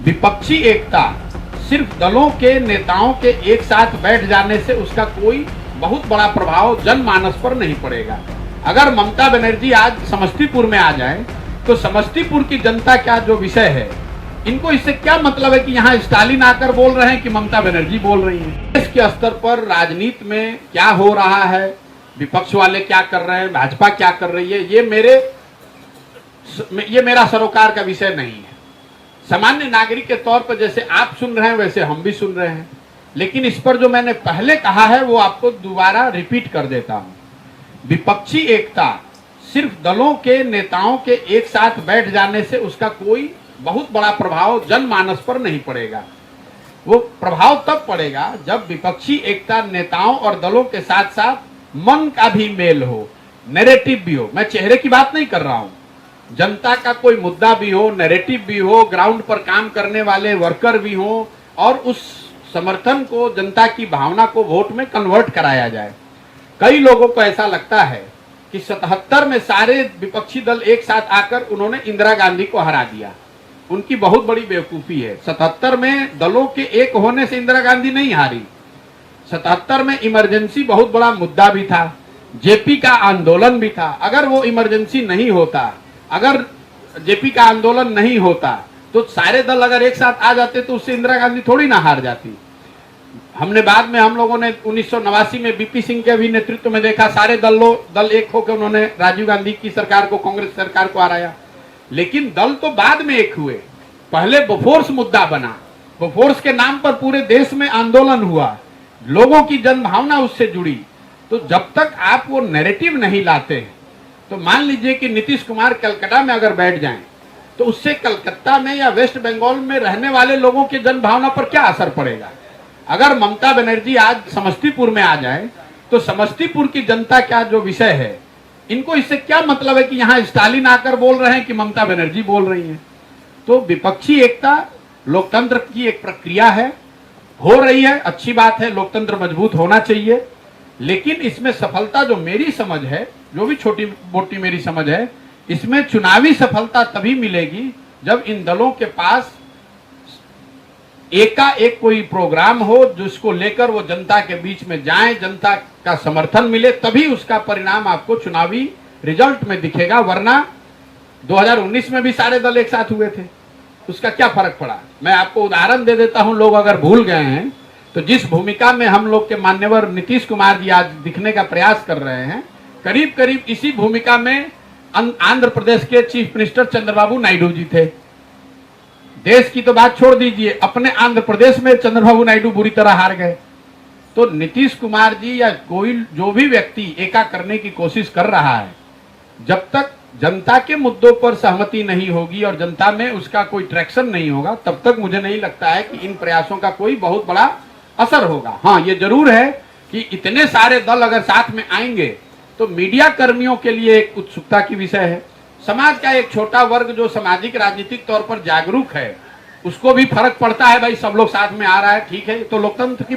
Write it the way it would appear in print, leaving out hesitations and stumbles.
विपक्षी एकता सिर्फ दलों के नेताओं के एक साथ बैठ जाने से उसका कोई बहुत बड़ा प्रभाव जनमानस पर नहीं पड़ेगा। अगर ममता बनर्जी आज समस्तीपुर में आ जाए तो समस्तीपुर की जनता का जो विषय है, इनको इससे क्या मतलब है कि यहाँ स्टालिन आकर बोल रहे हैं कि ममता बनर्जी बोल रही हैं। देश के स्तर पर राजनीति में क्या हो रहा है, विपक्ष वाले क्या कर रहे हैं, भाजपा क्या कर रही है, ये मेरा सरोकार का विषय नहीं है। सामान्य नागरिक के तौर पर जैसे आप सुन रहे हैं वैसे हम भी सुन रहे हैं, लेकिन इस पर जो मैंने पहले कहा है वो आपको दोबारा रिपीट कर देता हूं। विपक्षी एकता सिर्फ दलों के नेताओं के एक साथ बैठ जाने से उसका कोई बहुत बड़ा प्रभाव जनमानस पर नहीं पड़ेगा। वो प्रभाव तब पड़ेगा जब विपक्षी एकता नेताओं और दलों के साथ साथ मन का भी मेल हो, नैरेटिव भी हो। मैं चेहरे की बात नहीं कर रहा हूं, जनता का कोई मुद्दा भी हो, नैरेटिव भी हो, ग्राउंड पर काम करने वाले वर्कर भी हो और उस समर्थन को, जनता की भावना को वोट में कन्वर्ट कराया जाए। कई लोगों को ऐसा लगता है कि 77 में सारे विपक्षी दल एक साथ आकर उन्होंने इंदिरा गांधी को हरा दिया। उनकी बहुत बड़ी बेवकूफी है। 77 में दलों के एक होने से इंदिरा गांधी नहीं हारी। 77 में इमरजेंसी बहुत बड़ा मुद्दा भी था, जेपी का आंदोलन भी था। अगर वो इमरजेंसी नहीं होता, अगर जेपी का आंदोलन नहीं होता, तो सारे दल अगर एक साथ आ जाते तो उससे इंदिरा गांधी थोड़ी ना हार जाती। हमने बाद में हम लोगों ने 1989 में बीपी सिंह के भी नेतृत्व में देखा, सारे दल एक होकर उन्होंने राजीव गांधी की सरकार को, कांग्रेस सरकार को हराया। लेकिन दल तो बाद में एक हुए। पहले बोफोर्स मुद्दा बना, बोफोर्स के नाम पर पूरे देश में आंदोलन हुआ, लोगों की जनभावना उससे जुड़ी। तो जब तक आप वो नैरेटिव नहीं लाते, तो मान लीजिए कि नीतीश कुमार कलकत्ता में अगर बैठ जाएं, तो उससे कलकत्ता में या वेस्ट बंगाल में रहने वाले लोगों की जनभावना पर क्या असर पड़ेगा। अगर ममता बनर्जी आज समस्तीपुर में आ जाए तो समस्तीपुर की जनता का जो विषय है, इनको इससे क्या मतलब है कि यहाँ स्टालिन आकर बोल रहे हैं कि ममता बनर्जी बोल रही हैं। तो विपक्षी एकता लोकतंत्र की एक प्रक्रिया है, हो रही है, अच्छी बात है, लोकतंत्र मजबूत होना चाहिए। लेकिन इसमें सफलता जो मेरी समझ है, जो भी छोटी मोटी मेरी समझ है, इसमें चुनावी सफलता तभी मिलेगी जब इन दलों के पास एकाएक कोई प्रोग्राम हो जिसको लेकर वो जनता के बीच में जाए, जनता का समर्थन मिले, तभी उसका परिणाम आपको चुनावी रिजल्ट में दिखेगा। वरना 2019 में भी सारे दल एक साथ हुए थे, उसका क्या फर्क पड़ा। मैं आपको उदाहरण दे देता हूं, लोग अगर भूल गए हैं तो जिस भूमिका में हम लोग के मान्यवर नीतीश कुमार जी आज दिखने का प्रयास कर रहे हैं, करीब करीब इसी भूमिका में आंध्र प्रदेश के चीफ मिनिस्टर चंद्रबाबू नायडू जी थे। देश की तो बात छोड़ दीजिए, अपने आंध्र प्रदेश में चंद्रबाबू नायडू बुरी तरह हार गए। तो नीतीश कुमार जी या कोई जो भी व्यक्ति एका करने की कोशिश कर रहा है, जब तक जनता के मुद्दों पर सहमति नहीं होगी और जनता में उसका कोई ट्रैक्शन नहीं होगा, तब तक मुझे नहीं लगता है कि इन प्रयासों का कोई बहुत बड़ा असर होगा। हाँ, ये जरूर है कि इतने सारे दल अगर साथ में आएंगे तो मीडिया कर्मियों के लिए एक उत्सुकता की विषय है। समाज का एक छोटा वर्ग जो सामाजिक राजनीतिक तौर पर जागरूक है, उसको भी फर्क पड़ता है, भाई सब लोग साथ में आ रहा है, ठीक है, तो लोकतंत्र की